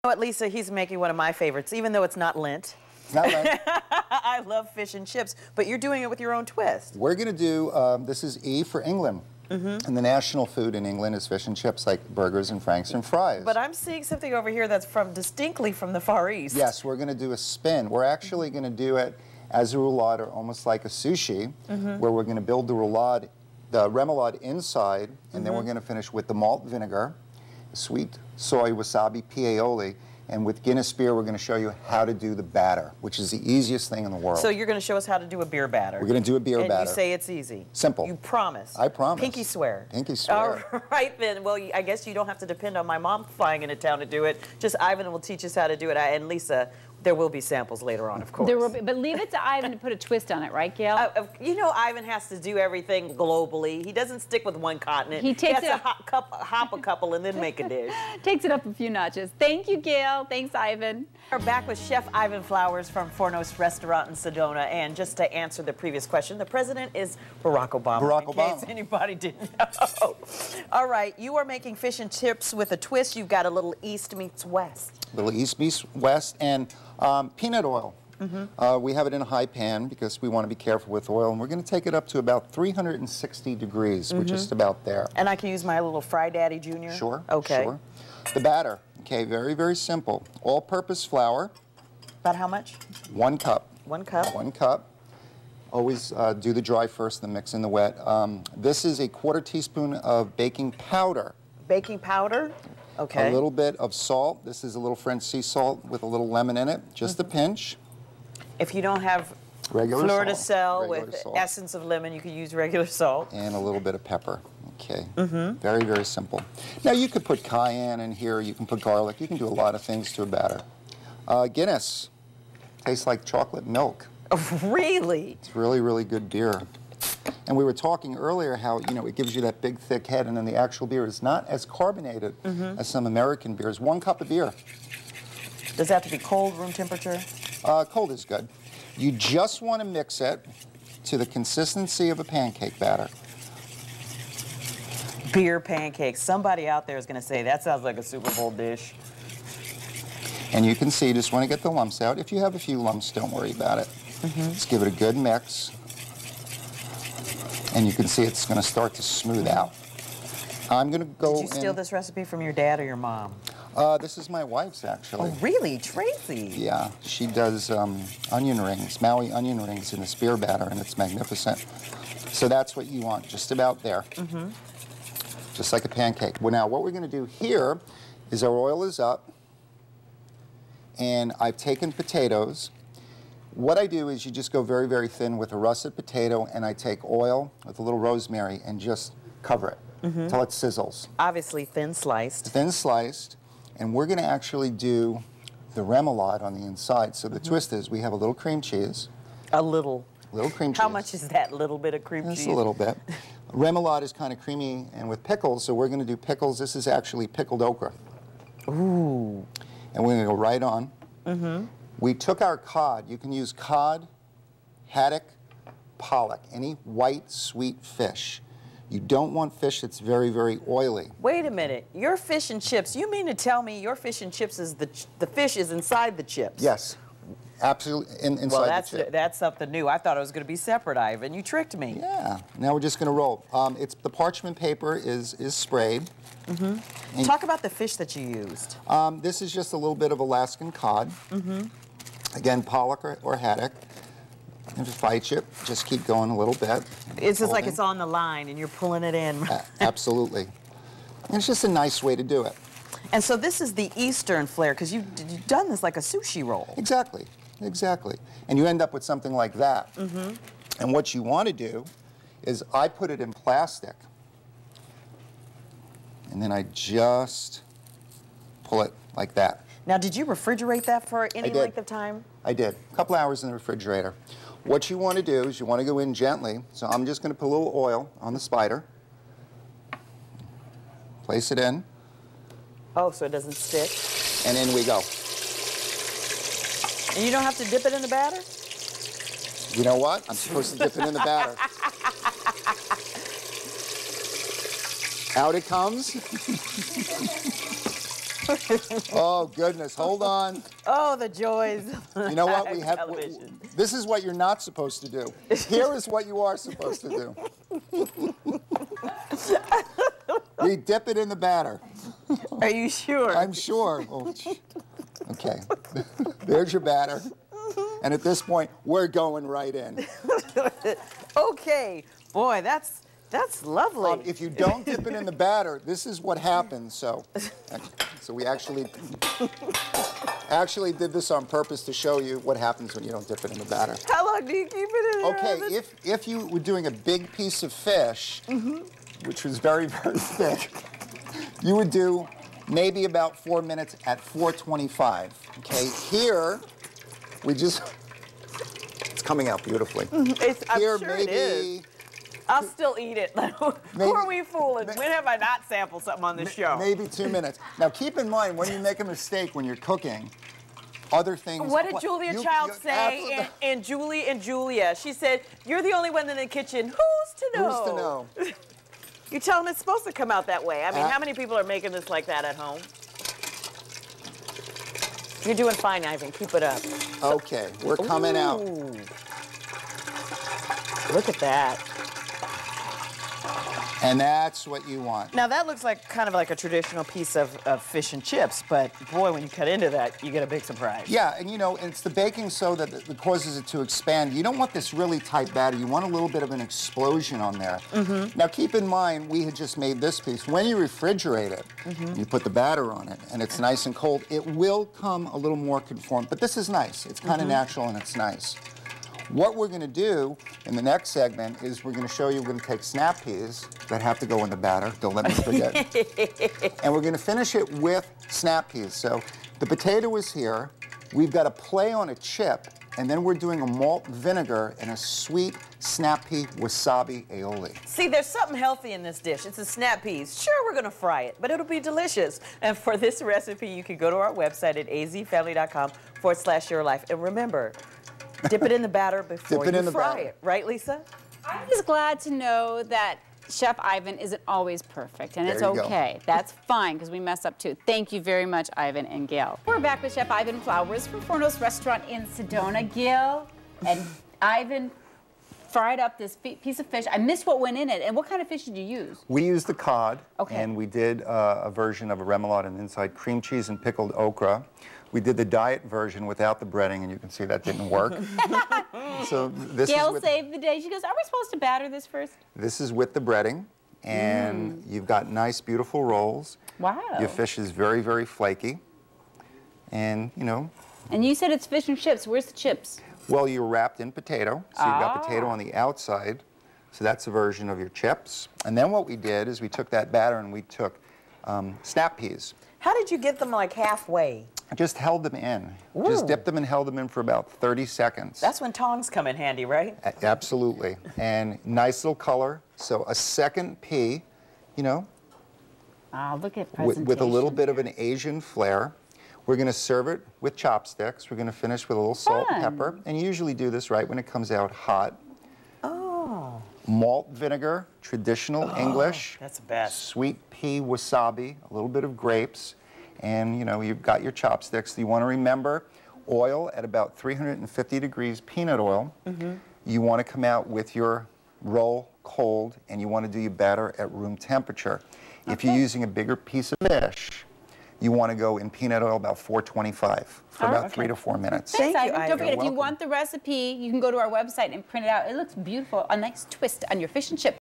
What, Lisa, he's making one of my favorites, even though it's not Lent. It's not Lent. I love fish and chips, but you're doing it with your own twist. We're going to do, this is E for England. And the national food in England is fish and chips, like burgers and franks and fries. But I'm seeing something over here that's distinctly from the Far East. Yes, we're going to do a spin. We're actually going to do it as a roulade, or almost like a sushi, where we're going to build the roulade, the remoulade inside, and then we're going to finish with the malt vinegar, sweet soy wasabi aioli, and with Guinness beer, we're going to show you how to do the batter, which is the easiest thing in the world. So you're going to show us how to do a beer batter. We're going to do a beer batter. And you say it's easy. Simple. You promise. I promise. Pinky swear. Pinky swear. All right then. Well, I guess you don't have to depend on my mom flying into town to do it. Just Ivan will teach us how to do it. And Lisa, there will be samples later on, of course. There will be, but leave it to Ivan to put a twist on it, right, Gail? You know, Ivan has to do everything globally. He doesn't stick with one continent. He takes has to hop a couple and then make a dish. Takes it up a few notches. Thank you, Gail. Thanks, Ivan. We're back with Chef Ivan Flowers from Fournos Restaurant in Sedona. And just to answer the previous question, the president is Barack Obama. Barack Obama. In case anybody didn't know. All right, you are making fish and chips with a twist. You've got a little East meets West. Little East meets West, and peanut oil. We have it in a high pan because we want to be careful with oil, and we're going to take it up to about 360 degrees. We're just about there. And I can use my little Fry Daddy Jr.? Sure. Okay. Sure. The batter, okay, very, very simple. All-purpose flour. About how much? 1 cup. 1 cup? 1 cup. Always do the dry first, then mix in the wet. This is a 1/4 teaspoon of baking powder. Baking powder? Okay. A little bit of salt. This is a little French sea salt with a little lemon in it, just a pinch. If you don't have regular fleur de salt. sel with essence of lemon, you could use regular salt. And a little bit of pepper. Okay. Very, very simple. Now you could put cayenne in here. You can put garlic. You can do a lot of things to a batter. Guinness. Tastes like chocolate milk. Oh, really? It's really, really good beer. And we were talking earlier how, you know, it gives you that big, thick head, and then the actual beer is not as carbonated as some American beers. 1 cup of beer. Does it have to be cold, room temperature? Cold is good. You just want to mix it to the consistency of a pancake batter. Beer pancakes. Somebody out there is going to say, that sounds like a Super Bowl dish. And you can see, you just want to get the lumps out. If you have a few lumps, don't worry about it. Just give it a good mix. And you can see it's going to start to smooth out. I'm going to go in. Did you steal this recipe from your dad or your mom? This is my wife's, actually. Oh, really? Tracy? Yeah. She does onion rings, Maui onion rings in the spear batter, and it's magnificent. So that's what you want, just about there. Just like a pancake. Well, now, what we're going to do here is our oil is up, and I've taken potatoes. What I do is you just go very, very thin with a russet potato, and I take oil with a little rosemary and just cover it until it sizzles. Obviously thin sliced. Thin sliced, and we're going to actually do the remoulade on the inside. So the twist is we have a little cream cheese. A little. Little cream cheese. How much is that little bit of cream cheese? Just a little bit. Remoulade is kind of creamy and with pickles, so we're going to do pickles. This is actually pickled okra. Ooh. And we're going to go right on. We took our cod. You can use cod, haddock, pollock, any white, sweet fish. You don't want fish that's very, very oily. Wait a minute. Your fish and chips, you mean to tell me your fish and chips is the fish is inside the chips? Yes. Absolutely, inside the chip. That's something new. I thought it was going to be separate, Ivan. You tricked me. Yeah. Now we're just going to roll. The parchment paper is sprayed. Talk about the fish that you used. This is just a little bit of Alaskan cod. Again, pollock or haddock. And if I chip, just keep going a little bit. It's just like it's on the line and you're pulling it in. Absolutely. And it's just a nice way to do it. And so this is the Eastern flair, because you've done this like a sushi roll. Exactly. Exactly. And you end up with something like that. And what you want to do is I put it in plastic. And then I just pull it like that. Now, did you refrigerate that for any length of time? I did. A couple hours in the refrigerator. What you want to do is you want to go in gently. So I'm just going to put a little oil on the spider. Place it in. Oh, so it doesn't stick. And in we go. And you don't have to dip it in the batter? You know what? I'm supposed to dip it in the batter. Out it comes. Oh, goodness. Hold on. Oh, the joys. You know what? We have. Television. This is what you're not supposed to do. Here is what you are supposed to do. We dip it in the batter. Are you sure? I'm sure. Oh, okay. There's your batter. And at this point, we're going right in. Okay. Boy, that's lovely. If you don't dip it in the batter, this is what happens. So we actually did this on purpose to show you what happens when you don't dip it in the batter. How long do you keep it in there? Okay, if you were doing a big piece of fish, which was very, very thick, you would do maybe about 4 minutes at 425. Okay, here we just, it's coming out beautifully. I'm Here sure maybe. it is. I'll still eat it. Who are we fooling? When have I not sampled something on this show? Maybe 2 minutes. Now keep in mind, when you make a mistake when you're cooking, other things. What did Julia Child say in Julie and Julia? She said, "You're the only one in the kitchen. Who's to know?" Who's to know? You tell them it's supposed to come out that way. I mean, how many people are making this like that at home? You're doing fine, Ivan. Keep it up. Okay, we're coming out. Look at that. And that's what you want. Now that looks like kind of like a traditional piece of fish and chips, but boy, when you cut into that, you get a big surprise. Yeah, and you know, it's the baking soda that causes it to expand. You don't want this really tight batter. You want a little bit of an explosion on there. Now keep in mind, we had just made this piece. When you refrigerate it, you put the batter on it, and it's nice and cold, it will come a little more conformed. But this is nice. It's kind of natural and it's nice. What we're going to do in the next segment is we're going to show you, we're going to take snap peas that have to go in the batter. Don't let me forget. And we're going to finish it with snap peas. So the potato is here. We've got a play on a chip, and then we're doing a malt vinegar and a sweet snap pea wasabi aioli. See, there's something healthy in this dish. It's a snap peas. Sure, we're going to fry it, but it'll be delicious. And for this recipe, you can go to our website at azfamily.com/yourlife. And remember, dip it in the batter before you fry it. Right, Lisa? I'm just glad to know that Chef Ivan isn't always perfect, and it's okay. That's fine, because we mess up too. Thank you very much, Ivan and Gail. We're back with Chef Ivan Flowers from Fournos Restaurant in Sedona. Gail and Ivan fried up this piece of fish. I missed what went in it. And what kind of fish did you use? We used the cod, okay, and we did a version of a remoulade and inside cream cheese and pickled okra. We did the diet version without the breading, and you can see that didn't work. So this Gail is saved the day. She goes, are we supposed to batter this first? This is with the breading, and you've got nice, beautiful rolls. Wow. Your fish is very, very flaky, and, you know. And you said it's fish and chips. Where's the chips? Well, you're wrapped in potato, so you've got potato on the outside, so that's a version of your chips. And then what we did is we took that batter and we took snap peas. How did you get them like halfway? I just held them in. Ooh. Just dipped them and held them in for about 30 seconds. That's when tongs come in handy, right? Absolutely. And nice little color. So a second pea, you know, Look at presentation. with a little bit of an Asian flair. We're going to serve it with chopsticks. We're going to finish with a little salt and pepper. And you usually do this right when it comes out hot. Oh. Malt vinegar, traditional English. That's the best. Sweet pea wasabi, a little bit of grapes. And, you know, you've got your chopsticks. You want to remember oil at about 350 degrees, peanut oil. You want to come out with your roll cold, and you want to do your batter at room temperature. If you're using a bigger piece of fish, you want to go in peanut oil about 425 for about 3 to 4 minutes. Thanks, Thank you, Ivan. Ivan. Don't forget, if you You're want the recipe, you can go to our website and print it out. It looks beautiful. A nice twist on your fish and chips.